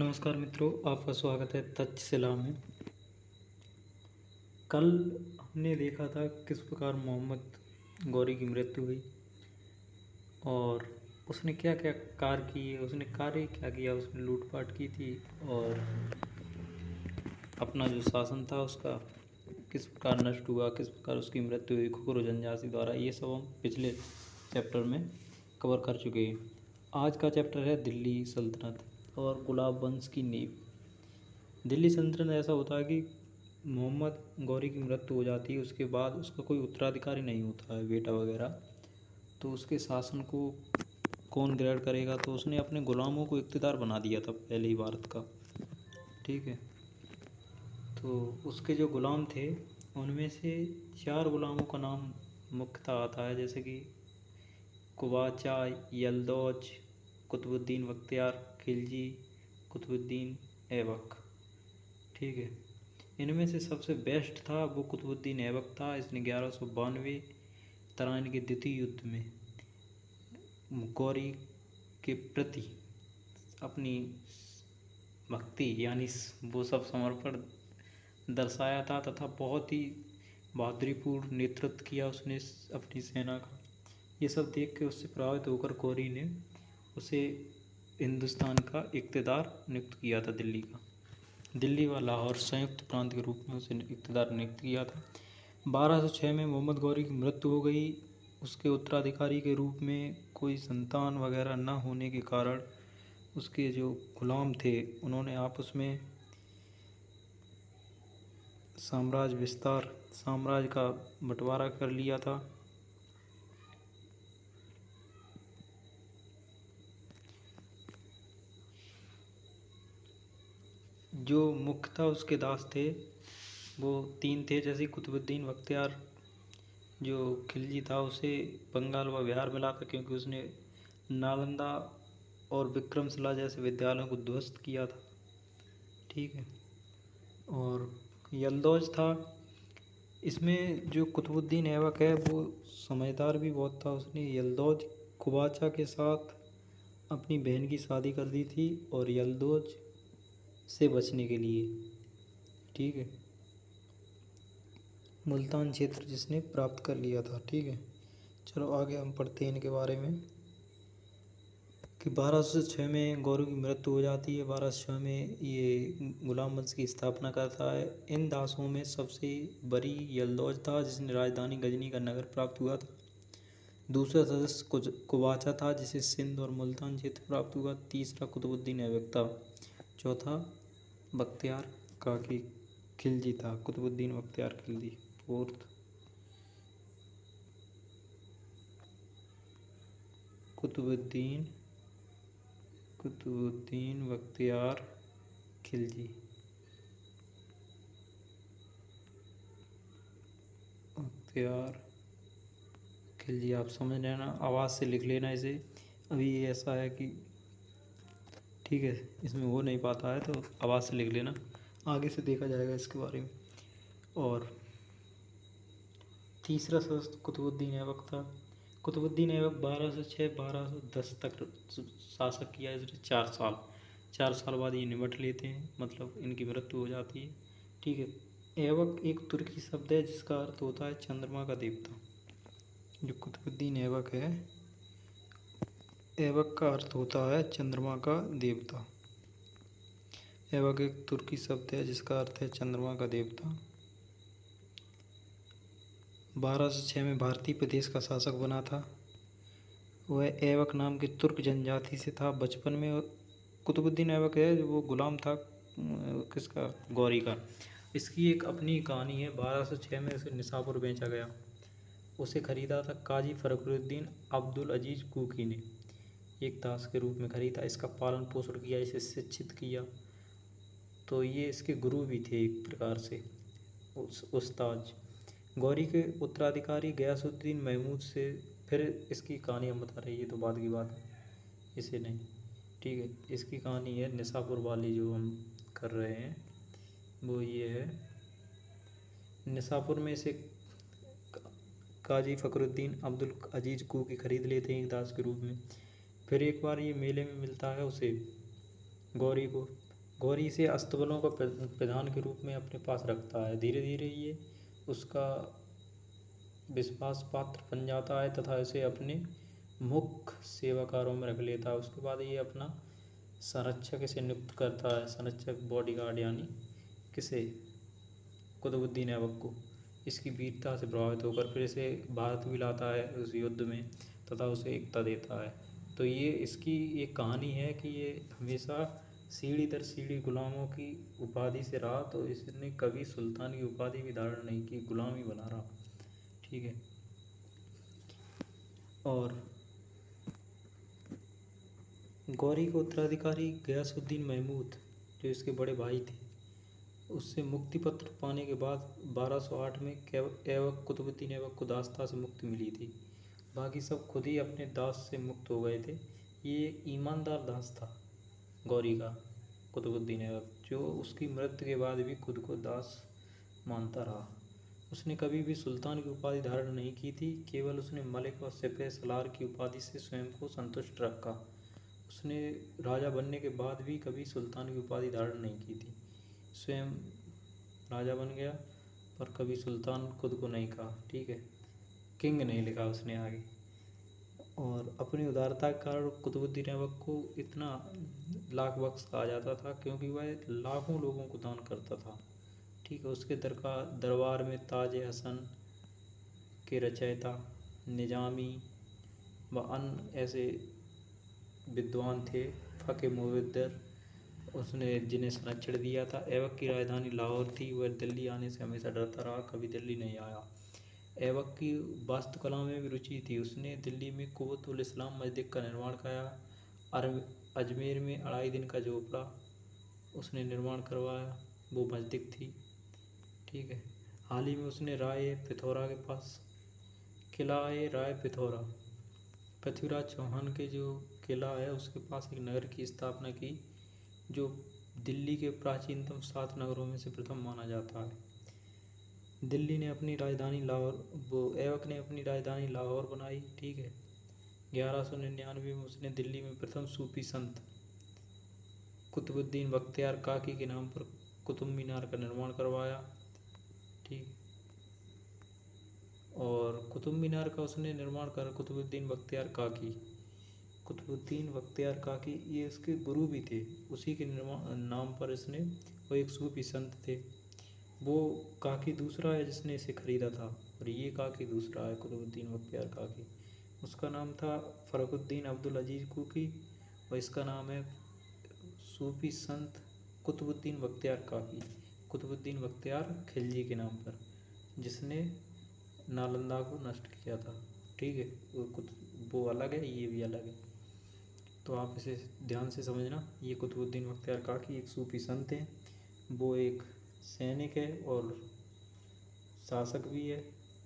नमस्कार मित्रों, आपका स्वागत है तक्षशिला में। कल हमने देखा था किस प्रकार मोहम्मद गौरी की मृत्यु हुई और उसने क्या क्या कार्य किए, उसने कार्य क्या किया। उसने लूटपाट की थी और अपना जो शासन था उसका किस प्रकार नष्ट हुआ, किस प्रकार उसकी मृत्यु हुई खुकरो जनजाति द्वारा। ये सब हम पिछले चैप्टर में कवर कर चुके हैं। आज का चैप्टर है दिल्ली सल्तनत और गुलाब वंश की नींव। दिल्ली सल्तनत ऐसा होता है कि मोहम्मद गौरी की मृत्यु हो जाती है, उसके बाद उसका कोई उत्तराधिकारी नहीं होता है, बेटा वगैरह। तो उसके शासन को कौन ग्रहण करेगा, तो उसने अपने गुलामों को इख्तियार बना दिया था पहले ही भारत का। ठीक है, तो उसके जो गुलाम थे उनमें से 4 गुलामों का नाम मुख्यतः आता है, जैसे कि कुबाचा, यल्दौज, कुतुबुद्दीन बख्तियार खिलजी, कुतुबुद्दीन ऐबक। ठीक है, इनमें से सबसे बेस्ट था वो कुतुबुद्दीन ऐबक था। इसने 1192 तराइन के द्वितीय युद्ध में गौरी के प्रति अपनी भक्ति यानी वो सब समर्पण दर्शाया था तथा बहुत ही बहादुरीपूर्ण नेतृत्व किया उसने अपनी सेना का। ये सब देख के उससे प्रभावित होकर गौरी ने उसे हिंदुस्तान का इक़्तिदार नियुक्त किया था। दिल्ली व लाहौर संयुक्त प्रांत के रूप में उसे इक़्तिदार नियुक्त किया था। 1206 में मोहम्मद गौरी की मृत्यु हो गई। उसके उत्तराधिकारी के रूप में कोई संतान वगैरह न होने के कारण उसके जो गुलाम थे उन्होंने आपस में साम्राज्य का बंटवारा कर लिया था। जो मुख्यतः उसके दास थे वो 3 थे, जैसे कुतुबुद्दीन बख्तियार जो खिलजी था उसे बंगाल व बिहार मिला था, क्योंकि उसने नालंदा और विक्रमशिला जैसे विद्यालयों को ध्वस्त किया था। ठीक है, और यल्दौज था। इसमें जो कुतुबुद्दीन ऐबक है वो समझदार भी बहुत था। उसने यल्दौज कुबाचा के साथ अपनी बहन की शादी कर दी थी और यल्दौज से बचने के लिए, ठीक है, मुल्तान क्षेत्र जिसने प्राप्त कर लिया था। ठीक है, चलो आगे हम पढ़ते हैं इनके बारे में कि 1206 में गौरी की मृत्यु हो जाती है। 1206 में ये गुलाम वंश की स्थापना करता है। इन दासों में सबसे बड़ी यल्दौज था जिसने राजधानी गजनी का नगर प्राप्त हुआ था। दूसरा सदस्य कुबाचा था जिसे सिंध और मुल्तान क्षेत्र प्राप्त हुआ। तीसरा कुतुबुद्दीन ऐबक था। चौथा बख्तियार काकी खिलजी था, कुतुबुद्दीन बख्तियार खिलजी। फोर्थ कुतुबुद्दीन बख्तियार खिलजी। आप समझ लेना, आवाज़ से लिख लेना इसे। अभी ये ऐसा है कि ठीक है, इसमें हो नहीं पाता है तो आवाज़ से लिख लेना, आगे से देखा जाएगा इसके बारे में। और तीसरा सदस्य कुतुबुद्दीन ऐबक था। कुतुबुद्दीन ऐबक 1206 1210 तक शासक किया। इसने 4 साल बाद ये निपट लेते हैं, मतलब इनकी मृत्यु हो जाती है। ठीक है, ऐबक एक तुर्की शब्द है जिसका अर्थ होता है चंद्रमा का देवता। जो कुतुबुद्दीन ऐबक है, ऐबक का अर्थ होता है चंद्रमा का देवता। ऐबक एक तुर्की शब्द है जिसका अर्थ है चंद्रमा का देवता। 1206 में भारतीय प्रदेश का शासक बना था। वह ऐबक नाम की तुर्क जनजाति से था। बचपन में कुतुबुद्दीन ऐबक है जो वो गुलाम था किसका, गौरी का। इसकी एक अपनी कहानी है। 1206 में उसे निसापुर बेचा गया। उसे खरीदा था काजी फखरुद्दीन अब्दुल अजीज कुकी ने, एक दास के रूप में खरीदा। इसका पालन पोषण किया, इसे शिक्षित किया। तो ये इसके गुरु भी थे एक प्रकार से, उस्ताद। गौरी के उत्तराधिकारी गयासुद्दीन महमूद से फिर इसकी कहानी हम बता रहे हैं, ये तो बाद की बात है, इसे नहीं। ठीक है, इसकी कहानी है निसापुर वाली जो हम कर रहे हैं वो ये है। निसापुर में से काजी फखरुद्दीन अब्दुल अजीज कुकी खरीद लेते हैं एक दास के रूप में। फिर एक बार ये मेले में मिलता है उसे, गौरी को, गौरी इसे अस्तबलों का प्रधान के रूप में अपने पास रखता है। धीरे धीरे ये उसका विश्वास पात्र बन जाता है तथा इसे अपने मुख्य सेवाकारों में रख लेता है। उसके बाद ये अपना संरक्षक इसे नियुक्त करता है, संरक्षक बॉडीगार्ड, यानी किसे, कुतुबुद्दीन ऐबक को। इसकी वीरता से प्रभावित होकर फिर इसे भारत भी लाता है उस युद्ध में तथा उसे एकता देता है। तो ये इसकी एक कहानी है कि ये हमेशा सीढ़ी दर सीढ़ी गुलामों की उपाधि से रहा, तो इसने कभी सुल्तान की उपाधि भी धारण नहीं की, गुलाम ही बना रहा। ठीक है। और गौरी का उत्तराधिकारी गयासुद्दीन महमूद, जो इसके बड़े भाई थे, उससे मुक्ति पत्र पाने के बाद 1208 में ऐबक कुतुबुद्दीन ऐबक को दासता से मुक्ति मिली थी। बाकी सब खुद ही अपने दास से मुक्त हो गए थे। ये एक ईमानदार दास था गौरी का, कुतुबुद्दीन ऐबक, जो उसकी मृत्यु के बाद भी खुद को दास मानता रहा। उसने कभी भी सुल्तान की उपाधि धारण नहीं की थी, केवल उसने मलिक और सिपह सलार की उपाधि से स्वयं को संतुष्ट रखा। उसने राजा बनने के बाद भी कभी सुल्तान की उपाधि धारण नहीं की थी। स्वयं राजा बन गया पर कभी सुल्तान खुद को नहीं कहा। ठीक है, किंग नहीं लिखा उसने आगे। और अपनी उदारता के कारण कुतुबुद्दीन ऐबक को इतना लाख बख्श कहा जाता था क्योंकि वह लाखों लोगों को दान करता था। ठीक है। उसके दरबार में ताज हसन के रचयिता, निजामी व अन्य ऐसे विद्वान थे, फ़क़ीह मुवद्दर, उसने जिन्हें संरक्षण दिया था। ऐबक की राजधानी लाहौर थी। वह दिल्ली आने से हमेशा डरता रहा, कभी दिल्ली नहीं आया। ऐबक की वास्तुकला में भी रुचि थी। उसने दिल्ली में कुव्वतुल इस्लाम मस्जिद का निर्माण कराया। अजमेर में 2.5 दिन का झोपड़ा उसने निर्माण करवाया, वो मस्जिद थी। ठीक है। हाल ही में उसने राय पिथौरा के पास किला राय पिथौरा, पृथ्वीराज चौहान के जो किला है उसके पास एक नगर की स्थापना की, जो दिल्ली के प्राचीनतम 7 नगरों में से प्रथम माना जाता है। दिल्ली ने अपनी राजधानी लाहौर वो ऐबक ने अपनी राजधानी लाहौर बनाई। ठीक है। 1199 में उसने दिल्ली में प्रथम सूफी संत कुतुबुद्दीन बख्तियार काकी के नाम पर कुतुब मीनार का निर्माण करवाया। ठीक। और कुतुब मीनार का उसने निर्माण कर कुतुबुद्दीन बख्तियार काकी ये उसके गुरु भी थे। उसी के नाम पर इसने, वो एक सूफी संत थे। वो काकी दूसरा है जिसने इसे खरीदा था, और ये काकी दूसरा है, कुतुबुद्दीन बख्तियार काकी। उसका नाम था फ़खरुद्दीन अब्दुल अजीज़ कुकी, और इसका नाम है सूफी संत कुतुबुद्दीन बख्तियार काकी, कुतुबुद्दीन बख्तियार खिलजी के नाम पर, जिसने नालंदा को नष्ट किया था। ठीक है। वो अलग है, ये भी अलग है, तो आप इसे ध्यान से समझना। ये कुतुबुद्दीन बख्तियार काकी एक सूफी संत हैं। वो एक सैनिक है और शासक भी है,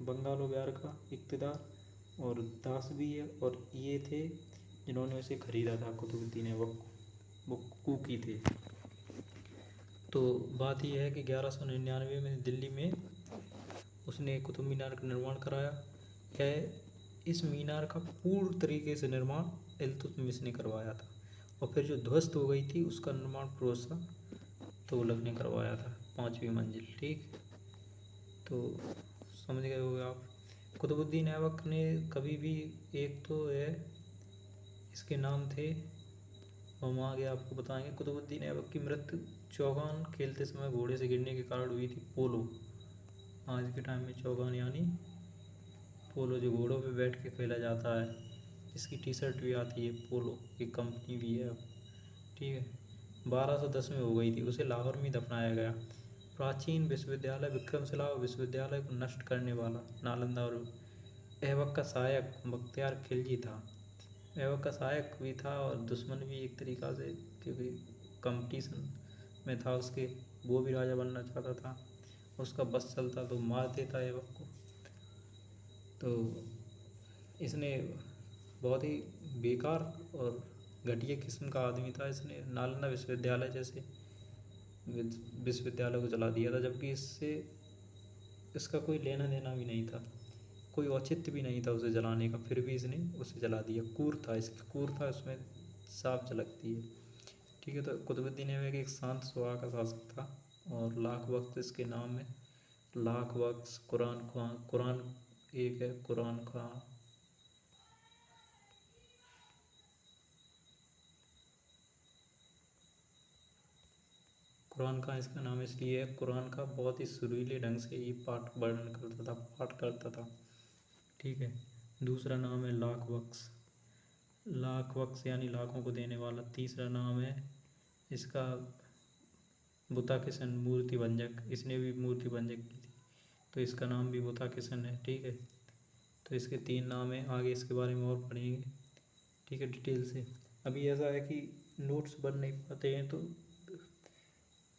बंगाल और बिहार का इक़्तिदार, और दास भी है। और ये थे जिन्होंने उसे खरीदा था, कुतुबुद्दीन ऐबक को, वो कुकी थे। तो बात यह है कि 1199 में दिल्ली में उसने कुतुब मीनार का निर्माण कराया है। इस मीनार का पूर्ण तरीके से निर्माण इल्तुतमिश ने करवाया था, और फिर जो ध्वस्त हो गई थी उसका निर्माण फिरोज तुगलक ने करवाया था, 5वीं मंजिल। ठीक। तो समझ गए होगे आप। कुतुबुद्दीन ऐबक ने कभी भी, एक तो है इसके नाम थे, हम आगे आपको बताएंगे। कुतुबुद्दीन ऐबक की मृत्यु चौगान खेलते समय घोड़े से गिरने के कारण हुई थी। पोलो, आज के टाइम में चौगान यानी पोलो, जो घोड़ों पे बैठ के खेला जाता है, इसकी टी शर्ट भी आती है, पोलो की कंपनी भी है अब। ठीक है। 1210 में हो गई थी। उसे लाहौर में दफनाया गया। प्राचीन विश्वविद्यालय विक्रमशिला विश्वविद्यालय को नष्ट करने वाला नालंदा और ऐबक का सहायक बख्तियार खिलजी था। ऐबक का सहायक भी था और दुश्मन भी एक तरीक़ा से, क्योंकि कंपटीशन में था उसके, वो भी राजा बनना चाहता था। उसका बस चलता तो मार देता ऐबक को। तो इसने बहुत ही बेकार और घटिया किस्म का आदमी था। इसने नालंदा विश्वविद्यालय जैसे विश्वविद्यालय को जला दिया था, जबकि इससे इसका कोई लेना देना भी नहीं था, कोई औचित्य भी नहीं था उसे जलाने का, फिर भी इसने उसे जला दिया। क्रूर था, इसकी क्रूरता उसमें साफ झलकती है। ठीक है। तो कुतुबुद्दीन ऐबक एक शांत स्वभाव का शासक था और लाख वक्त इसके नाम है। लाख वक्त कुरान एक है, कुरान का कुरान का इसका नाम इसलिए है, कुरान का बहुत ही सुरीले ढंग से ये पाठ वर्णन करता था, पाठ करता था। ठीक है। दूसरा नाम है लाख बख्श। लाख बख्श यानी लाखों को देने वाला। तीसरा नाम है इसका बुता किशन, मूर्ति भंजक। इसने भी मूर्ति भंजक की थी, तो इसका नाम भी बुता किशन है। ठीक है। तो इसके 3 नाम है। आगे इसके बारे में और पढ़ेंगे, ठीक है, डिटेल से। अभी ऐसा है कि नोट्स बन नहीं पाते हैं, तो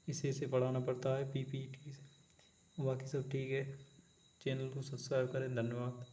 इसे पढ़ाना पड़ता है पीपीटी से। बाकी सब ठीक है। चैनल को सब्सक्राइब करें। धन्यवाद।